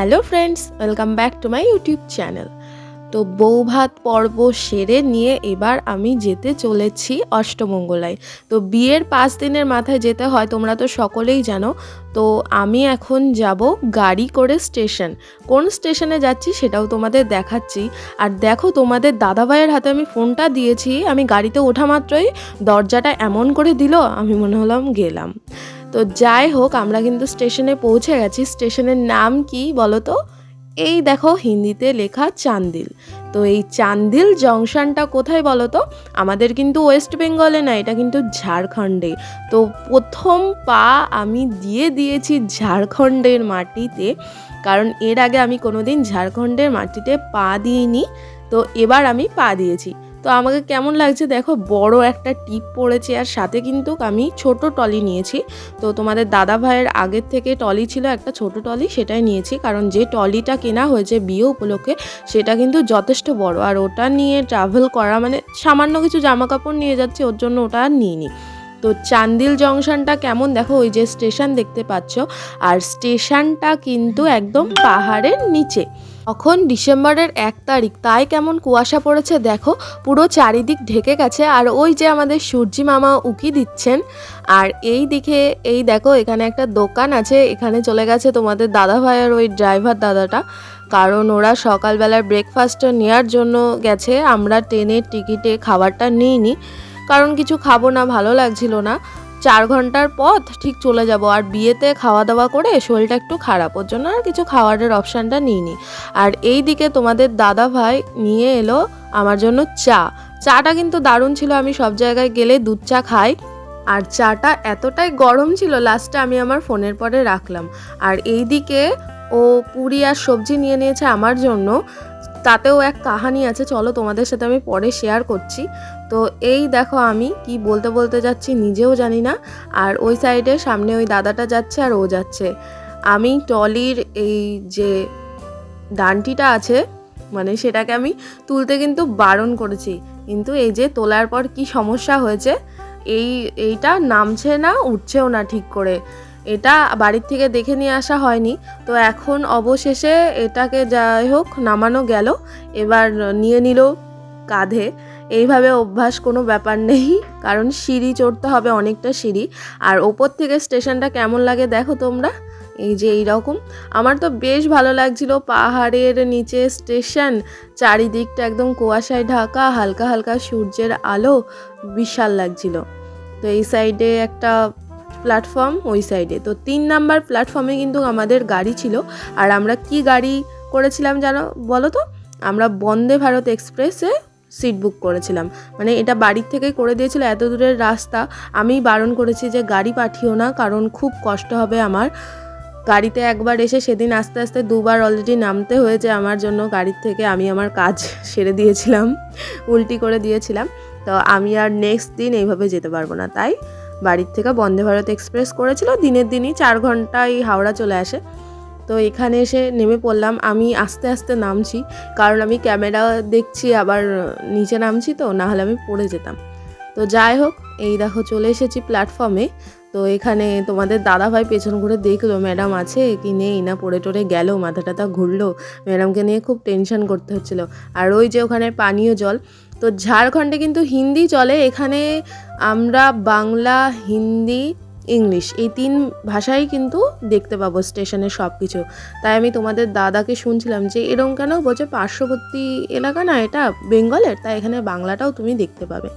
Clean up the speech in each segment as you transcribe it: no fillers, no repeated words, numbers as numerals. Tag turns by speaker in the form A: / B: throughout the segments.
A: Hello friends, welcome back to my YouTube channel. তো বৌভাত পর্ব সেরে নিয়ে এবার আমি যেতে চলেছি অষ্টমঙ্গলায়। তো বিয়ের 5 দিনের মাথায় যেতে হয়, তোমরা তো সকলেই জানো। তো আমি এখন যাব গাড়ি করে স্টেশন। কোন স্টেশনে যাচ্ছি সেটাও তোমাদের দেখাচ্ছি। আর দেখো, তোমাদের দাদাভাইয়ের হাতে আমি ফোনটা দিয়েছি, আমি গাড়িতে ওঠা মাত্রই দরজাটা এমন করে দিল, আমি মনে হলাম গেলাম। তো যাই হোক, আমরা কিন্তু স্টেশনে পৌঁছে গেছি। স্টেশনের নাম কি বলো তো? এই দেখো, হিন্দিতে লেখা চান্দিল। তো এই চান্দিল জংশনটা কোথায় বলো তো? আমাদের কিন্তু ওয়েস্ট বেঙ্গলে না, এটা কিন্তু ঝাড়খণ্ডে। তো প্রথম পা আমি দিয়ে দিয়েছি ঝাড়খণ্ডের মাটিতে, কারণ এর আগে আমি কোনোদিন ঝাড়খণ্ডের মাটিতে পা দিইনি। তো এবার আমি পা দিয়েছি। তো আমাকে কেমন লাগছে দেখো, বড় একটা টিপ পড়েছে, আর সাথে কিন্তু আমি ছোট টলি নিয়েছি। তো তোমাদের দাদা ভাইয়ের আগের থেকে টলি ছিল একটা ছোট টলি, সেটাই নিয়েছি, কারণ যে টলিটা কেনা হয়েছে বিয়ে উপলক্ষে সেটা কিন্তু যথেষ্ট বড়, আর ওটা নিয়ে ট্রাভেল করা মানে সামান্য কিছু জামা কাপড় নিয়ে যাচ্ছি, ওর জন্য ওটা আর নিইনি। তো চান্দিল জংশনটা কেমন দেখো, ওই যে স্টেশন দেখতে পাচ্ছ, আর স্টেশনটা কিন্তু একদম পাহাড়ের নিচে। এখন ডিসেম্বরের 1 তারিখ, তাই কেমন কুয়াশা পড়েছে দেখো, পুরো চারিদিক ঢেকে গেছে। আর ওই যে আমাদের সূর্যি মামা উকি দিচ্ছেন। আর এই দিকে এই দেখো, এখানে একটা দোকান আছে, এখানে চলে গেছে তোমাদের দাদা ভাই আর ওই ড্রাইভার দাদাটা, কারণ ওরা সকালবেলার ব্রেকফাস্টটা নেওয়ার জন্য গেছে। আমরা ট্রেনের টিকিটে খাবারটা নিইনি, কারণ কিছু খাবো না, ভালো লাগছিল না। 4 ঘন্টার পথ, ঠিক চলে যাব। আর বিয়েতে খাওয়া দাওয়া করে শরীরটা একটু খারাপ, ওর জন্য আর কিছু খাওয়ারের অপশানটা নিইনি। আর এই দিকে তোমাদের দাদা ভাই নিয়ে এলো আমার জন্য চাটা কিন্তু দারুণ ছিল। আমি সব জায়গায় গেলে দুধ চা খাই, আর চাটা এতটাই গরম ছিল, লাস্টে আমি আমার ফোনের পরে রাখলাম। আর এই দিকে ও পুরি আর সবজি নিয়ে নিয়েছে আমার জন্য, তাতেও এক কাহানি আছে, চলো তোমাদের সাথে আমি পরে শেয়ার করছি। তো এই দেখো, আমি কি বলতে বলতে যাচ্ছি নিজেও জানি না। আর ওই সাইডে সামনে ওই দাদাটা যাচ্ছে আর ও যাচ্ছে। আমি টলির এই যে ডান্টিটা আছে, মানে সেটাকে আমি তুলতে কিন্তু বারণ করেছি, কিন্তু এই যে তোলার পর কি সমস্যা হয়েছে, এইটা নামছে না, উঠছেও না ঠিক করে। এটা বাড়ির থেকে দেখে নিয়ে আসা হয়নি। তো এখন অবশেষে এটাকে যাই হোক নামানো গেল। এবার নিয়ে নিল কাঁধে। এইভাবে অভ্যাস কোনো ব্যাপার নেই, কারণ সিঁড়ি চড়তে হবে, অনেকটা সিঁড়ি। আর ওপর থেকে স্টেশনটা কেমন লাগে দেখো তোমরা, এই যে এইরকম। আমার তো বেশ ভালো লাগছিল, পাহাড়ের নিচে স্টেশন, চারিদিকটা একদম কুয়াশায় ঢাকা, হালকা হালকা সূর্যের আলো, বিশাল লাগছিল। তো এই সাইডে একটা প্ল্যাটফর্ম, ওই সাইডে। তো 3 নাম্বার প্ল্যাটফর্মে কিন্তু আমাদের গাড়ি ছিল। আর আমরা কি গাড়ি করেছিলাম জানো বলো তো? আমরা বন্দে ভারত এক্সপ্রেসে সিট বুক করেছিলাম। মানে এটা বাড়ির থেকেই করে দিয়েছিল, এত দূরের রাস্তা। আমি বারণ করেছি যে গাড়ি পাঠিও না, কারণ খুব কষ্ট হবে আমার। গাড়িতে একবার এসে সেদিন আস্তে আস্তে 2বার অলরেডি নামতে হয়েছে আমার জন্য গাড়ির থেকে। আমি আমার কাজ সেরে দিয়েছিলাম, উল্টি করে দিয়েছিলাম। তো আমি আর নেক্সট দিন এইভাবে যেতে পারবো না, তাই বাড়ির থেকে বন্দে ভারত এক্সপ্রেস করেছিল। দিনের দিনই 4 ঘন্টায় হাওড়া চলে আসে। তো এখানে এসে নেমে পড়লাম। আমি আস্তে আস্তে নামছি, কারণ আমি ক্যামেরা দেখছি, আবার নিচে নামছি, তো না হলে আমি পড়ে যেতাম। তো যাই হোক, এই দেখো চলে এসেছি প্ল্যাটফর্মে। তো এখানে তোমাদের দাদাভাই পেছন ঘুরে দেখলো ম্যাডাম আছে কি নেই, না পড়ে টরে গেল, মাথা টাথা ঘুরলো। ম্যাডামকে নিয়ে খুব টেনশন করতে হচ্ছিল। আর ওই যে ওখানে পানীয় জল। তো ঝাড়খণ্ডে কিন্তু হিন্দি চলে, এখানে আমরা বাংলা, হিন্দি, ইংলিশ এই 3 ভাষাই কিন্তু দেখতে পাবো স্টেশনের সব কিছু। তাই আমি তোমাদের দাদাকে শুনছিলাম যে এরকম কেন, বলছে পার্শ্ববর্তী এলাকা না এটা বেঙ্গলের, তাই এখানে বাংলাটাও তুমি দেখতে পাবে।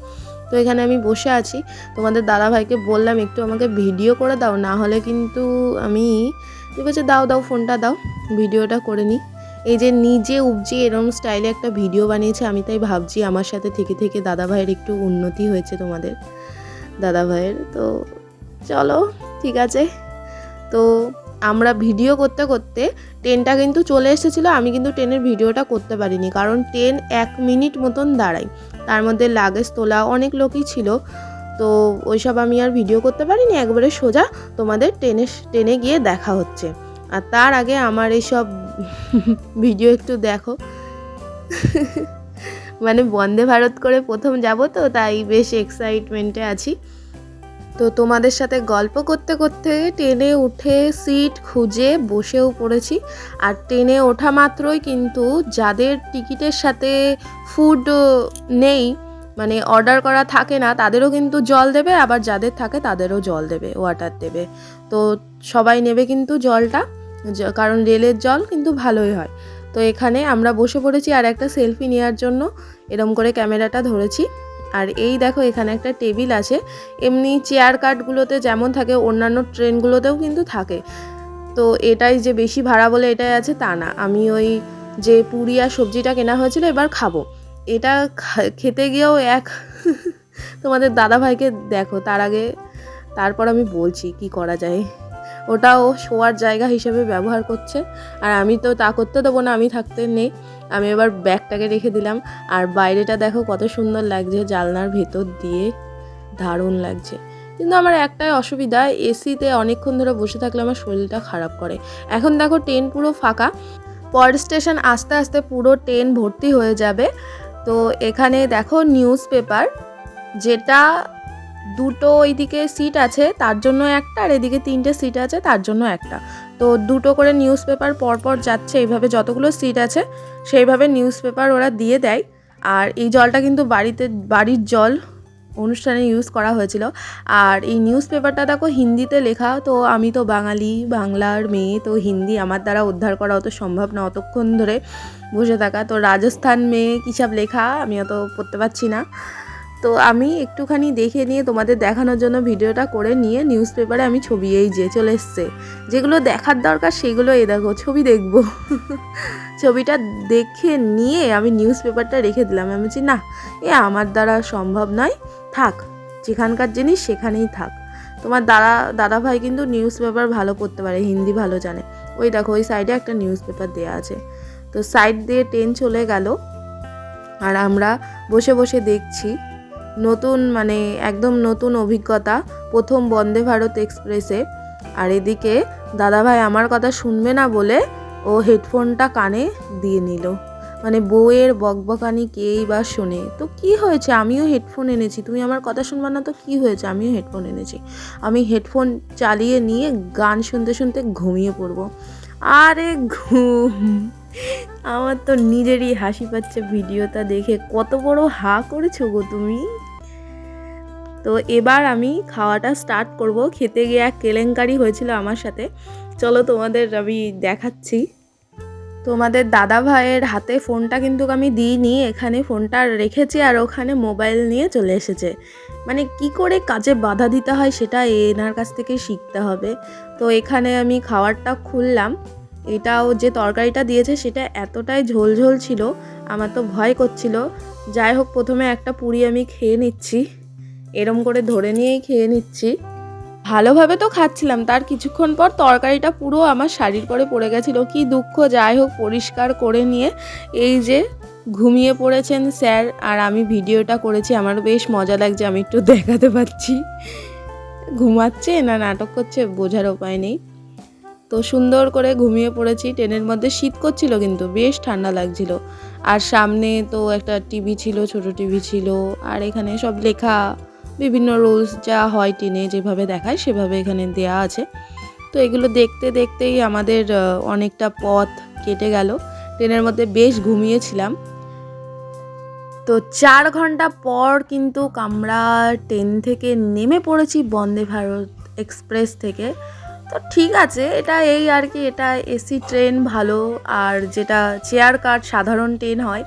A: তো এখানে আমি বসে আছি, তোমাদের দাদাভাইকে বললাম একটু আমাকে ভিডিও করে দাও, না হলে কিন্তু আমি, বলছে দাও দাও ফোনটা দাও, ভিডিওটা করে নিই। এই যে নিজে উপজি এরকম স্টাইলে একটা ভিডিও বানিয়েছে, আমি তাই ভাবছি আমার সাথে থেকে থেকে দাদাভাইয়ের একটু উন্নতি হয়েছে, তোমাদের দাদাভাইয়ের। তো চলো ঠিক আছে। তো আমরা ভিডিও করতে করতে ট্রেনটা কিন্তু চলে এসেছিলো, আমি কিন্তু ট্রেনের ভিডিওটা করতে পারিনি, কারণ ট্রেন 1 মিনিট মতন দাঁড়ায়, তার মধ্যে লাগেজ তোলা, অনেক লোকই ছিল। তো ওইসব আমি আর ভিডিও করতে পারিনি, একবারে সোজা তোমাদের ট্রেনে গিয়ে দেখা হচ্ছে। আর তার আগে আমার এইসব ভিডিও একটু দেখো। মানে বন্দে ভারত করে প্রথম যাব, তো তাই বেশ এক্সাইটমেন্টে আছি। তো তোমাদের সাথে গল্প করতে করতে ট্রেনে উঠে সিট খুঁজে বসেও পড়েছি। আর ট্রেনে ওঠা মাত্রই কিন্তু যাদের টিকিটের সাথে ফুড নেই, মানে অর্ডার করা থাকে না, তাদেরও কিন্তু জল দেবে, আবার যাদের থাকে তাদেরও জল দেবে, ওয়াটার দেবে। তো সবাই নেবে কিন্তু জলটা, কারণ রেলের জল কিন্তু ভালোই হয়। তো এখানে আমরা বসে পড়েছি আর একটা সেলফি নেওয়ার জন্য এরম করে ক্যামেরাটা ধরেছি। আর এই দেখো এখানে একটা টেবিল আছে, এমনি চেয়ার কার্ডগুলোতে যেমন থাকে অন্যান্য ট্রেনগুলোতেও কিন্তু থাকে। তো এটাই যে বেশি ভাড়া বলে এটাই আছে তা না, আমি ওই যে পুরি আর সবজিটা কেনা হয়েছিল এবার খাবো, এটা খেতে গিয়েও তোমাদের দাদাভাইকে দেখো, তারপর আমি বলছি কি করা যায়। ওটাও শোয়ার জায়গা হিসেবে ব্যবহার করছে, আর আমি তো তা করতে দেবো না, আমি থাকতে নেই। আমি এবার ব্যাগটাকে রেখে দিলাম। আর বাইরেটা দেখো কত সুন্দর লাগছে জানলার ভেতর দিয়ে, দারুণ লাগছে। কিন্তু আমার একটাই অসুবিধা, এসিতে অনেকক্ষণ ধরে বসে থাকলে আমার শরীরটা খারাপ করে। এখন দেখো ট্রেন পুরো ফাঁকা, পরের স্টেশন আস্তে আস্তে পুরো ট্রেন ভর্তি হয়ে যাবে। তো এখানে দেখো নিউজ পেপার, যেটা দুটো ওইদিকে সিট আছে তার জন্য একটা, আর এদিকে 3টে সিট আছে তার জন্য একটা। তো দুটো করে নিউজ পেপার পরপর যাচ্ছে, এইভাবে যতগুলো সিট আছে সেইভাবে নিউজ পেপার ওরা দিয়ে দেয়। আর এই জলটা কিন্তু বাড়ির জল অনুষ্ঠানে ইউজ করা হয়েছিল। আর এই নিউজ পেপারটা দেখো হিন্দিতে লেখা, তো আমি তো বাঙালি, বাংলার মেয়ে, তো হিন্দি আমার দ্বারা উদ্ধার করা অত সম্ভব না অতক্ষণ ধরে বসে থাকা। তো রাজস্থান মেয়ে কী সব লেখা আমি অত পড়তে পারছি না। তো আমি একটুখানি দেখে নিয়ে তোমাদের দেখানোর জন্য ভিডিওটা করে নিয়ে নিউজ পেপারে আমি ছবি এই যে চলে এসছে, যেগুলো দেখার দরকার সেগুলো এই দেখো ছবি দেখবো। ছবিটা দেখে নিয়ে আমি নিউজ পেপারটা রেখে দিলাম। আমি বলছি না, আমার দ্বারা সম্ভব নয়, থাক, যেখানকার জিনিস সেখানেই থাক। তোমার দাদা ভাই কিন্তু নিউজ পেপার ভালো পড়তে পারে, হিন্দি ভালো জানে। ওই দেখো ওই সাইডে একটা নিউজ পেপার দেওয়া আছে। তো সাইড দিয়ে ট্রেন চলে গেল, আর আমরা বসে বসে দেখছি। নতুন মানে একদম নতুন অভিজ্ঞতা, প্রথম বন্দে ভারত এক্সপ্রেসে। আর এদিকে দাদাভাই আমার কথা শুনবে না বলে ও হেডফোনটা কানে দিয়ে নিল। মানে বউয়ের বকবকানি কেই বা শোনে, তো কি হয়েছে, আমিও হেডফোন এনেছি, তুমি আমার কথা শুনবে না তো কি হয়েছে, আমিও হেডফোন এনেছি। আমি হেডফোন চালিয়ে নিয়ে গান শুনতে শুনতে ঘুমিয়ে পড়বো। আরে ঘুম, আমার তো নিজেরই হাসি পাচ্ছে ভিডিওটা দেখে, কত বড় হা করেছো গো তুমি। তো এবার আমি খাওয়াটা স্টার্ট করব। খেতে গিয়ে এক কেলেঙ্কারি হয়েছিল আমার সাথে, চলো তোমাদের আমি দেখাচ্ছি। তোমাদের দাদা ভাইয়ের হাতে ফোনটা কিন্তু আমি দিইনি, এখানে ফোনটা রেখেছি আর ওখানে মোবাইল নিয়ে চলে এসেছে। মানে কি করে কাজে বাধা দিতে হয় সেটা এনার কাছ থেকে শিখতে হবে। তো এখানে আমি খাবারটা খুললাম, এটাও যে তরকারিটা দিয়েছে সেটা এতটাই ঝোল ছিল, আমার তো ভয় করছিল। যাই হোক, প্রথমে একটা পুরি আমি খেয়ে নিচ্ছি, এরম করে ধরে নিয়েই খেয়ে নিচ্ছি। ভালোভাবে তো খাচ্ছিলাম, তার কিছুক্ষণ পর তরকারিটা পুরো আমার শাড়ির পরে পড়ে গেছিলো, কি দুঃখ। যাই হোক, পরিষ্কার করে নিয়ে এই যে ঘুমিয়ে পড়েছেন স্যার, আর আমি ভিডিওটা করেছি, আমার বেশ মজা লাগছে, আমি একটু দেখাতে পাচ্ছি। ঘুমাচ্ছে না নাটক করছে বোঝার উপায় নেই। তো সুন্দর করে ঘুমিয়ে পড়েছি। ট্রেনের মধ্যে শীত করছিল কিন্তু বেশ ঠান্ডা লাগছিল। আর সামনে তো একটা টিভি ছিল, ছোট টিভি ছিল, আর এখানে সব লেখা, বিভিন্ন রুলস যা হয় ট্রেনে যেভাবে দেখায় সেভাবে এখানে দেয়া আছে। তো এগুলো দেখতে দেখতেই আমাদের অনেকটা পথ কেটে গেল। ট্রেনের মধ্যে বেশ ঘুমিয়েছিলাম। তো 4 ঘন্টা পর কিন্তু আমরা ট্রেন থেকে নেমে পড়েছি বন্দে ভারত এক্সপ্রেস থেকে। তো ঠিক আছে, এটা এই আর কি, এটা এসি ট্রেন ভালো, আর যেটা চেয়ার কার সাধারণ ট্রেন হয়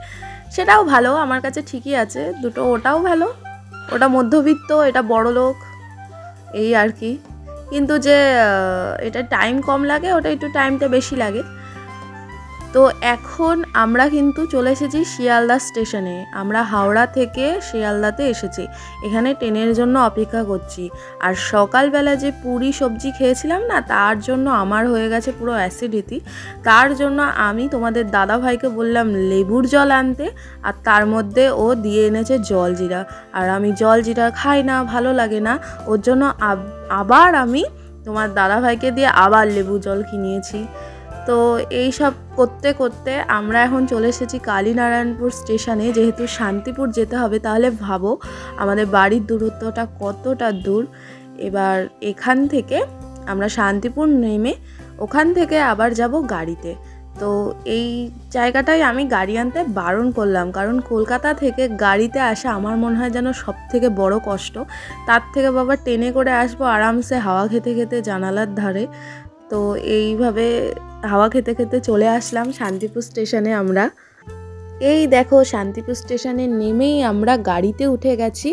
A: সেটাও ভালো, আমার কাছে ঠিকই আছে দুটো। ওটাও ভালো, ওটা মধ্যবিত্ত, এটা বড়লোক, এই আর কি। কিন্তু যে এটা টাইম কম লাগে, ওটা একটু টাইমটা বেশি লাগে। তো এখন আমরা কিন্তু চলে এসেছি শিয়ালদা স্টেশনে। আমরা হাওড়া থেকে শিয়ালদাতে এসেছি, এখানে ট্রেনের জন্য অপেক্ষা করছি। আর সকালবেলা যে পুরি সবজি খেয়েছিলাম না, তার জন্য আমার হয়ে গেছে পুরো অ্যাসিডিটি। তার জন্য আমি তোমাদের দাদা ভাইকে বললাম লেবুর জল আনতে, আর তার মধ্যে ও দিয়ে এনেছে জলজিরা। আর আমি জলজিরা খাই না, ভালো লাগে না, ওর জন্য আবার আমি তোমার দাদা ভাইকে দিয়ে আবার লেবু জল কিনিয়েছি। তো এই সব করতে করতে আমরা এখন চলে এসেছি কালীনারায়ণপুর স্টেশনে। যেহেতু শান্তিপুর যেতে হবে, তাহলে ভাবো আমাদের বাড়ির দূরত্বটা কতটা দূর। এবার এখান থেকে আমরা শান্তিপুর নেমে ওখান থেকে আবার যাব গাড়িতে। তো এই জায়গাটায় আমি গাড়ি আনতে বারণ করলাম, কারণ কলকাতা থেকে গাড়িতে আসা আমার মনে হয় যেন সব থেকে বড় কষ্ট। তার থেকে বাবা ট্রেনে করে আসবো আরামসে হাওয়া খেতে খেতে জানালার ধারে। তো এইভাবে হাওয়া খেতে খেতে চলে আসলাম শান্তিপুর স্টেশনে। আমরা এই দেখো শান্তিপুর স্টেশনে নেমেই আমরা গাড়িতে উঠে গেছি।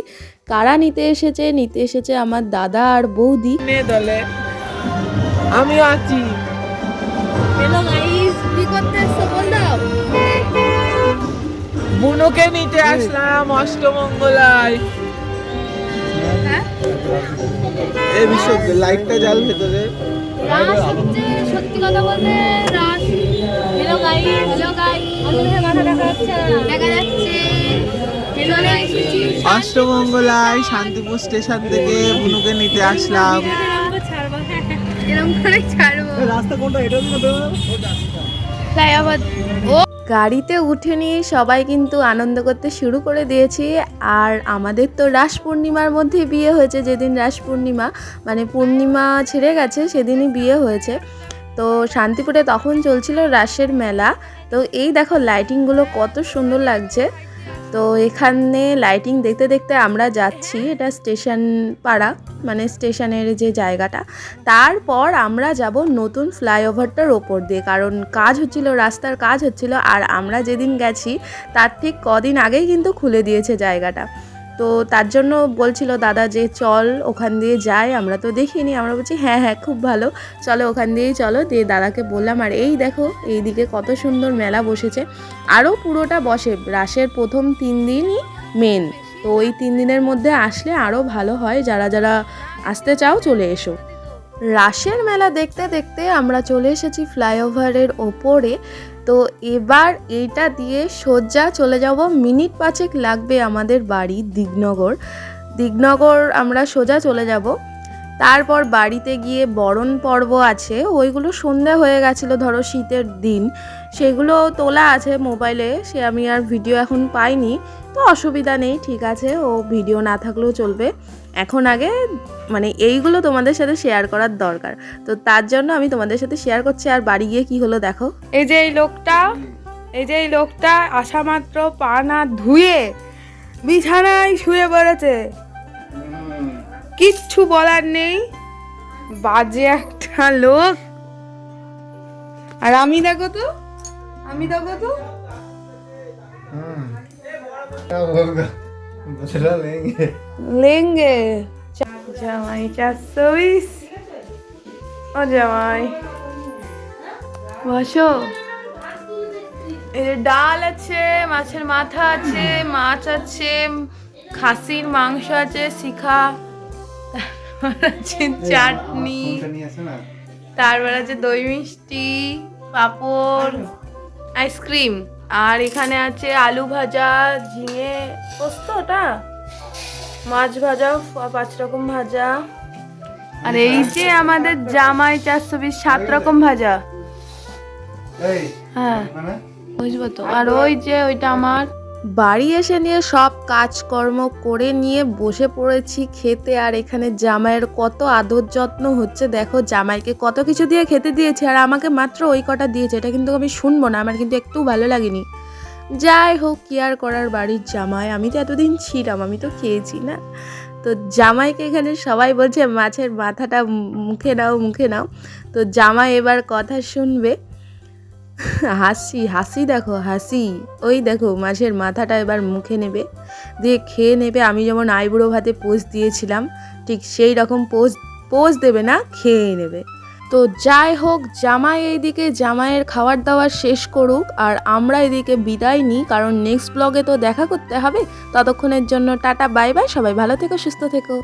A: কারা নিতে এসেছে আমার দাদা আর বৌদি।
B: আমিও আছি।
A: হ্যালো গাইস, কি করতেছো বল দাও?
B: বুনুকে নিতে আসলাম অষ্টমঙ্গলায়।
A: হ্যাঁ
B: এই বিষয় লাইটটা জ্বাল ভেতরে।
C: রাস হচ্ছে, সত্যি কথা বলতে রাস। হ্যালো গাইস, আমাদের মাথা দেখা যাচ্ছে হ্যালো গাইস,
B: অষ্টমঙ্গলায় শান্তিপুর স্টেশন থেকে বুনুকে নিতে আসলাম।
C: এরকম করে ছাড়বো।
B: রাস্তা কোনটা? এটা
C: ফ্লাইওভার।
A: গাড়িতে উঠে নিয়ে সবাই কিন্তু আনন্দ করতে শুরু করে দিয়েছি। আর আমাদের তো রাস পূর্ণিমার মধ্যে বিয়ে হয়েছে, যেদিন রাস পূর্ণিমা মানে পূর্ণিমা ছেড়ে গেছে সেদিনই বিয়ে হয়েছে। তো শান্তিপুরে তখন চলছিল রাসের মেলা। তো এই দেখো লাইটিংগুলো কত সুন্দর লাগছে। তো এখানে লাইটিং দেখতে দেখতে আমরা যাচ্ছি, এটা স্টেশন পাড়া মানে স্টেশনের যে জায়গাটা। তারপর আমরা যাব নতুন ফ্লাইওভারটার ওপর দিয়ে, কারণ কাজ হচ্ছিল, রাস্তার কাজ হচ্ছিল। আর আমরা যেদিন গেছি তার ঠিক কদিন আগেই কিন্তু খুলে দিয়েছে জায়গাটা। তো তার জন্য বলছিল দাদা যে চল ওখান দিয়ে যাই, আমরা তো দেখিনি। আমরা বলছি হ্যাঁ হ্যাঁ খুব ভালো, চলো ওখান দিয়েই চলো। দিয়ে দাদাকে বললাম। আর এই দেখো এইদিকে কত সুন্দর মেলা বসেছে। আরও পুরোটা বসে, রাসের প্রথম 3 দিনই মেন। তো ওই 3 দিনের মধ্যে আসলে আরও ভালো হয়। যারা যারা আসতে চাও চলে এসো। রাসের মেলা দেখতে দেখতে আমরা চলে এসেছি ফ্লাইওভারের ওপরে। তো এবার এইটা দিয়ে সোজা চলে যাব, মিনিট 5 লাগবে আমাদের বাড়ি দিগনগর আমরা সোজা চলে যাব। তারপর বাড়িতে গিয়ে বরণ পর্ব আছে, ওইগুলো সন্ধ্যা হয়ে গেছিলো, ধরো শীতের দিন, সেগুলো তোলা আছে মোবাইলে। সে আমি আর ভিডিও এখন পাইনি, তো অসুবিধা নেই, ঠিক আছে, ও ভিডিও না থাকলেও চলবে। এখন আগে মানে এইগুলো তোমাদের সাথে শেয়ার করার দরকার, তো তার জন্য আমি তোমাদের সাথে শেয়ার করছি। আর বাড়ি গিয়ে কি হলো দেখো।
D: এই যে এই লোকটা আসা মাত্র পা না ধুয়ে বিছানায় শুয়ে পড়েছে, কিচ্ছু বলার নেই, বাজে একটা লোক। আর আমি দেখো তো লেঙ্গে জামাই 420। ও জামাই বসো। এই ডাল আছে, মাছের মাথা আছে, মাছ আছে, খাসির মাংস আছে, শিখা, তারপর আছে চাটনি, তারপর আছে দই মিষ্টি, পাঁপড়, আইসক্রিম। আর এখানে আছে আলু ভাজা, ঝিঙে পোস্ত, ওটা মাছ ভাজা, 5 রকম ভাজা। আর এই যে আমাদের জামাই 420, 7 রকম ভাজা। হ্যাঁ বুঝবো তো। আর ওই যে ওইটা আমার।
A: বাড়ি এসে নিয়ে সব কাজকর্ম করে নিয়ে বসে পড়েছি খেতে। আর এখানে জামাইয়ের কত আদর যত্ন হচ্ছে দেখো, জামাইকে কত কিছু দিয়ে খেতে দিয়েছে, আর আমাকে মাত্র ওই কটা দিয়েছে। এটা কিন্তু আমি শুনবো না, আমার কিন্তু একটু ভালো লাগেনি। যাই হোক, কি আর করার, বাড়ির জামাই, আমি তো এতদিন ছিলাম, আমি তো খেয়েছি না। তো জামাইকে এখানে সবাই বলছে মাছের মাথাটা মুখে নাও। তো জামাই এবার কথা শুনবে। হাসি দেখো, ওই দেখো মাছের মাথাটা এবার মুখে নেবে, দিয়ে খেয়ে নেবে। আমি যেমন আইবুড়ো ভাতে পোজ দিয়েছিলাম ঠিক সেই রকম পোজ দেবে না, খেয়ে নেবে। তো যাই হোক, জামাই এইদিকে জামাইয়ের খাবার দাবার শেষ করুক, আর আমরা এদিকে বিদায় নিই, কারণ নেক্সট ব্লগে তো দেখা করতে হবে। ততক্ষণের জন্য টাটা বাই বাই, সবাই ভালো থেকো, সুস্থ থেকো।